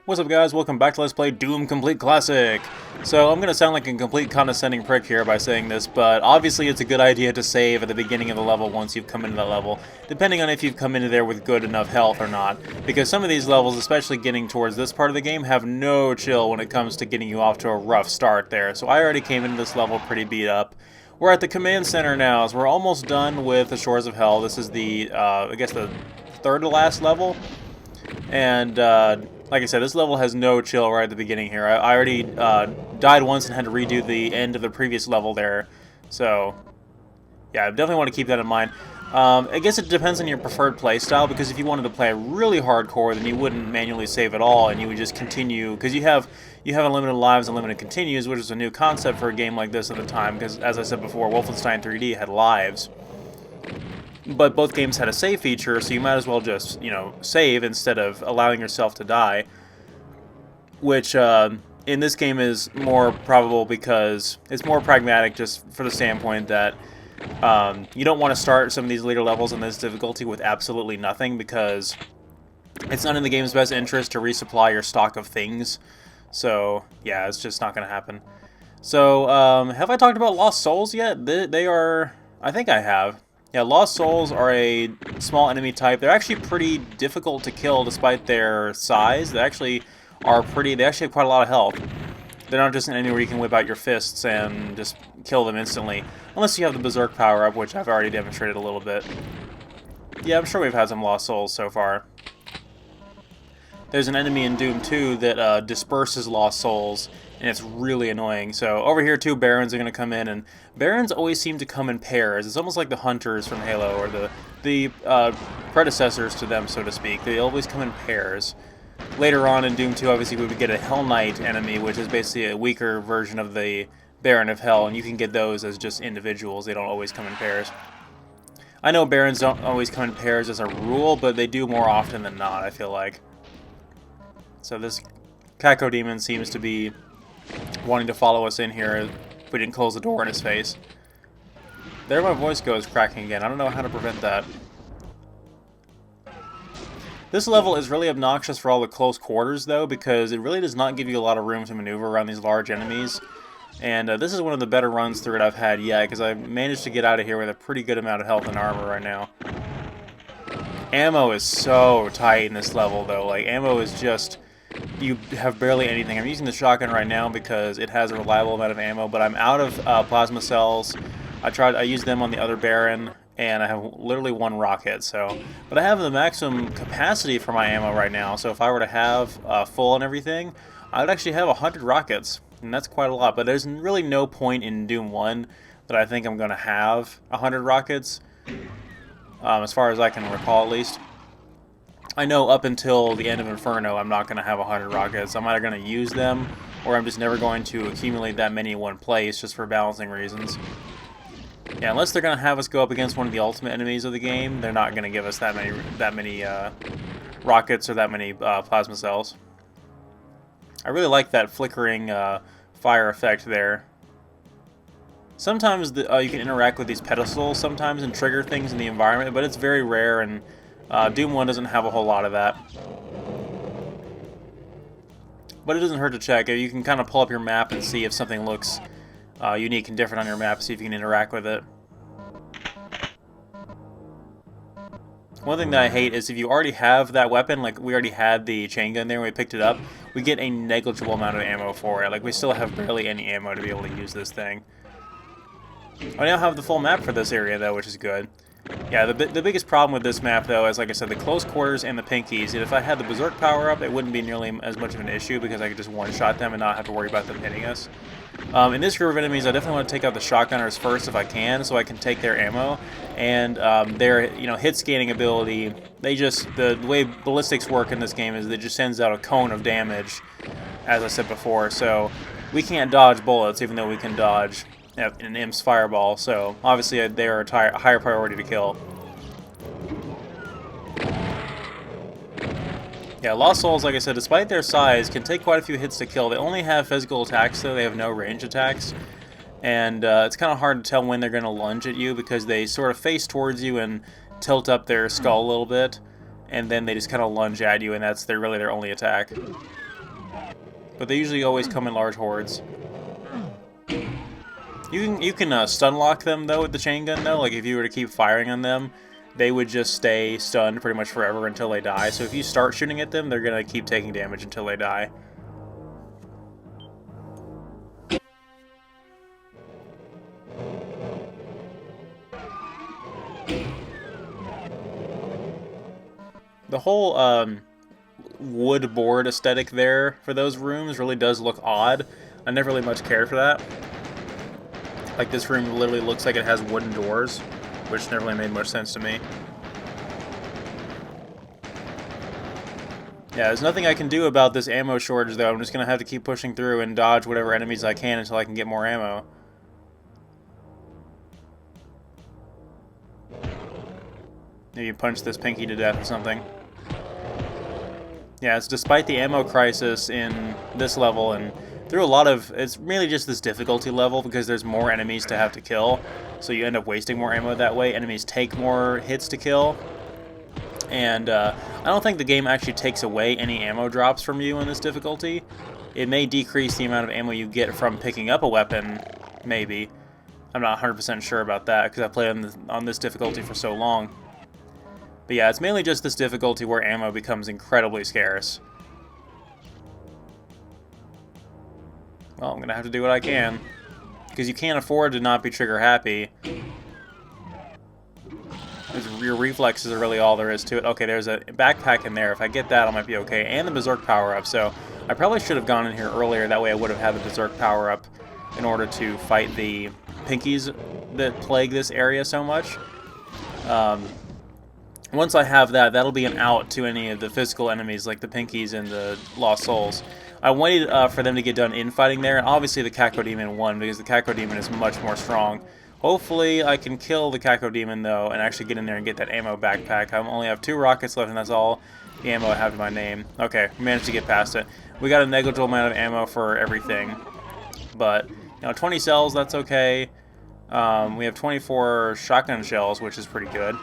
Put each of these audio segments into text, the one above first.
What's up guys, welcome back to Let's Play Doom Complete Classic! So I'm going to sound like a complete condescending prick here by saying this, but obviously it's a good idea to save at the beginning of the level once you've come into that level, depending on if you've come into there with good enough health or not, because some of these levels, especially getting towards this part of the game, have no chill when it comes to getting you off to a rough start there. So I already came into this level pretty beat up. We're at the command center now, so we're almost done with the Shores of Hell. This is the, I guess the third to last level. And like I said, this level has no chill right at the beginning here. I already died once and had to redo the end of the previous level there. So, yeah, I definitely want to keep that in mind. I guess it depends on your preferred playstyle, because if you wanted to play really hardcore, then you wouldn't manually save at all, and you would just continue, because you have unlimited lives, unlimited continues, which is a new concept for a game like this at the time, because as I said before, Wolfenstein 3D had lives. But both games had a save feature, so you might as well just, save instead of allowing yourself to die. Which, in this game is more probable because it's more pragmatic just for the standpoint that you don't want to start some of these later levels in this difficulty with absolutely nothing, because it's not in the game's best interest to resupply your stock of things. So, yeah, it's just not going to happen. So, have I talked about Lost Souls yet? They are... I think I have. Yeah, Lost Souls are a small enemy type. They're actually pretty difficult to kill despite their size. They actually have quite a lot of health. They're not just an enemy where you can whip out your fists and just kill them instantly. Unless you have the Berserk power-up, which I've already demonstrated a little bit. Yeah, I'm sure we've had some Lost Souls so far. There's an enemy in Doom 2 that disperses Lost Souls, and it's really annoying. So over here, two Barons are going to come in, and Barons always seem to come in pairs. It's almost like the Hunters from Halo, or the predecessors to them, so to speak. They always come in pairs. Later on in Doom 2, obviously, we would get a Hell Knight enemy, which is basically a weaker version of the Baron of Hell, and you can get those as just individuals. They don't always come in pairs. I know Barons don't always come in pairs as a rule, but they do more often than not, I feel like. So this Cacodemon seems to be wanting to follow us in here if we didn't close the door in his face. There my voice goes cracking again. I don't know how to prevent that. This level is really obnoxious for all the close quarters, though, because it really does not give you a lot of room to maneuver around these large enemies. And this is one of the better runs through it I've had yet, because I managed to get out of here with a pretty good amount of health and armor right now. Ammo is so tight in this level, though. Like, ammo is just... you have barely anything. I'm using the shotgun right now because it has a reliable amount of ammo, but I'm out of plasma cells. I used them on the other Baron, and I have literally one rocket. But I have the maximum capacity for my ammo right now, so if I were to have full and everything, I would actually have 100 rockets, and that's quite a lot. But there's really no point in Doom 1 that I think I'm going to have 100 rockets, as far as I can recall at least. I know up until the end of Inferno, I'm not going to have 100 rockets. I'm either going to use them, or I'm just never going to accumulate that many in one place, just for balancing reasons. Yeah, unless they're going to have us go up against one of the ultimate enemies of the game, they're not going to give us that many rockets or that many plasma cells. I really like that flickering fire effect there. Sometimes you can interact with these pedestals sometimes and trigger things in the environment, but it's very rare, and Doom 1 doesn't have a whole lot of that. But it doesn't hurt to check. You can kind of pull up your map and see if something looks unique and different on your map, see if you can interact with it. One thing that I hate is if you already have that weapon, like we already had the chain gun there when we picked it up, we get a negligible amount of ammo for it. Like, we still have barely any ammo to be able to use this thing. I now have the full map for this area, though, which is good. Yeah, the biggest problem with this map, though, is, like I said, the close quarters and the pinkies. And if I had the Berserk power-up, it wouldn't be nearly as much of an issue, because I could just one-shot them and not have to worry about them hitting us. In this group of enemies, I definitely want to take out the shotgunners first if I can, so I can take their ammo. And their, hit scanning ability, the way ballistics work in this game is it just sends out a cone of damage, as I said before. So we can't dodge bullets, even though we can dodge an Imp's fireball, so obviously they are a higher priority to kill. Yeah, Lost Souls, like I said, despite their size, can take quite a few hits to kill. They only have physical attacks, though. They have no range attacks. And it's kind of hard to tell when they're going to lunge at you, because they sort of face towards you and tilt up their skull a little bit, and then they just kind of lunge at you, and that's really their only attack. but they usually always come in large hordes. You can stun lock them though with the chain gun though. Like if you were to keep firing on them, they would just stay stunned pretty much forever until they die. So if you start shooting at them, they're gonna keep taking damage until they die. The whole wood board aesthetic there for those rooms really does look odd. I never really much cared for that. Like this room literally looks like it has wooden doors, which never really made much sense to me. Yeah, there's nothing I can do about this ammo shortage though. I'm just gonna have to keep pushing through and dodge whatever enemies I can until I can get more ammo. Maybe punch this pinky to death or something. Yeah, it's despite the ammo crisis in this level and through a lot of... It's really just this difficulty level because there's more enemies to have to kill. So you end up wasting more ammo that way. Enemies take more hits to kill. And I don't think the game actually takes away any ammo drops from you in this difficulty. It may decrease the amount of ammo you get from picking up a weapon, maybe. I'm not 100% sure about that because I played on this difficulty for so long. But yeah, it's mainly just this difficulty where ammo becomes incredibly scarce. Well, I'm going to have to do what I can. Because you can't afford to not be trigger happy. Your reflexes are really all there is to it. Okay, there's a backpack in there. If I get that, I might be okay. And the Berserk power-up. So I probably should have gone in here earlier. That way I would have had the Berserk power-up in order to fight the pinkies that plague this area so much. Once I have that, that'll be an out to any of the physical enemies like the pinkies and the Lost Souls. I waited for them to get done infighting there, and obviously the Cacodemon won because the Cacodemon is much more strong. Hopefully I can kill the Cacodemon though and actually get in there and get that ammo backpack. I only have 2 rockets left and that's all the ammo I have to my name. Okay, we managed to get past it. We got a negligible amount of ammo for everything. But, you know, 20 cells, that's okay. We have 24 shotgun shells, which is pretty good.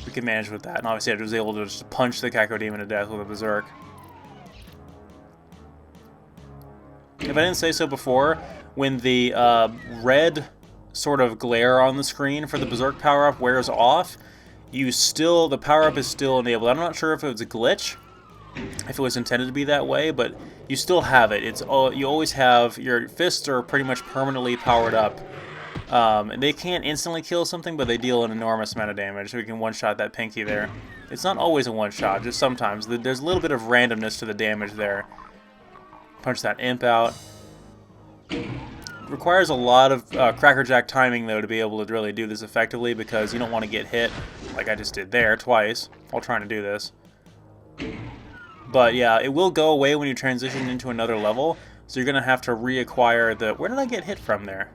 We can manage with that. And obviously I was able to just punch the Cacodemon to death with a Berserk. If I didn't say so before, when the red sort of glare on the screen for the Berserk power-up wears off, the power-up is still enabled. I'm not sure if it was a glitch, if it was intended to be that way, but you still have it. You always have, your fists are pretty much permanently powered up. And they can't instantly kill something, but they deal an enormous amount of damage. So we can one-shot that pinky there. It's not always a one-shot, just sometimes. There's a little bit of randomness to the damage there. Punch that imp out. Requires a lot of crackerjack timing, though, to be able to really do this effectively, because you don't want to get hit, like I just did there, twice, while trying to do this. But yeah, it will go away when you transition into another level, so you're going to have to reacquire the... Where did I get hit from there?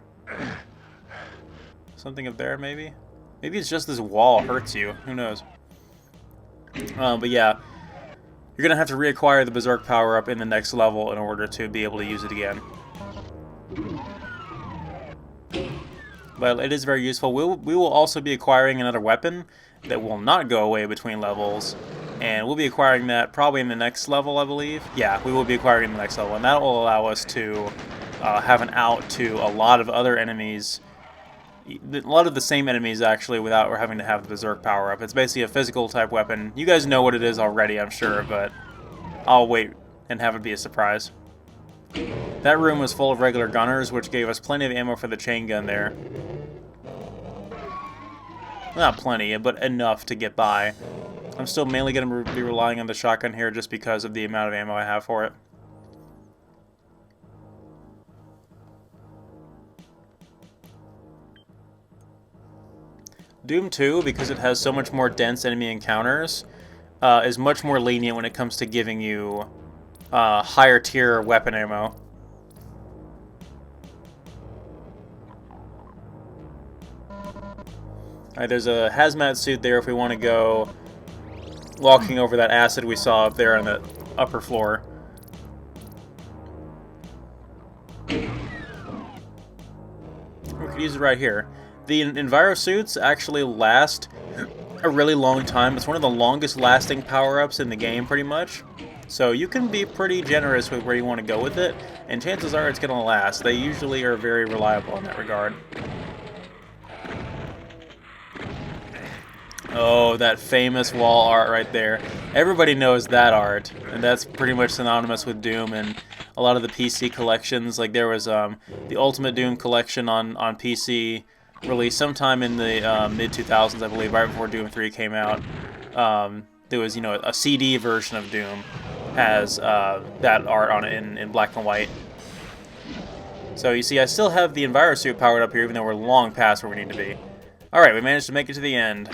Something up there, maybe? Maybe it's just this wall hurts you. Who knows? But yeah, you're going to have to reacquire the Berserk power-up in the next level in order to be able to use it again. But it is very useful. We will also be acquiring another weapon that will not go away between levels. And we'll be acquiring that probably in the next level, I believe. Yeah, we will be acquiring the next level. And that will allow us to have an out to a lot of other enemies. A lot of the same enemies, actually, without having to have the Berserk power-up. It's basically a physical type weapon. You guys know what it is already, I'm sure, but I'll wait and have it be a surprise. That room was full of regular gunners, which gave us plenty of ammo for the chain gun there. Not plenty, but enough to get by. I'm still mainly going to be relying on the shotgun here just because of the amount of ammo I have for it. Doom 2, because it has so much more dense enemy encounters, is much more lenient when it comes to giving you higher tier weapon ammo. Alright, there's a hazmat suit there if we want to go walking over that acid we saw up there on the upper floor. We could use it right here. The Enviro suits actually last a really long time. It's one of the longest lasting power-ups in the game, pretty much. So you can be pretty generous with where you want to go with it, and chances are it's going to last. They usually are very reliable in that regard. Oh, that famous wall art right there. Everybody knows that art, and that's pretty much synonymous with Doom and a lot of the PC collections. Like there was the Ultimate Doom collection on PC, released sometime in the mid-2000s, I believe, right before Doom 3 came out. There was, a CD version of Doom has that art on it in black and white. So you see, I still have the Envirosuit powered up here, even though we're long past where we need to be. Alright, we managed to make it to the end.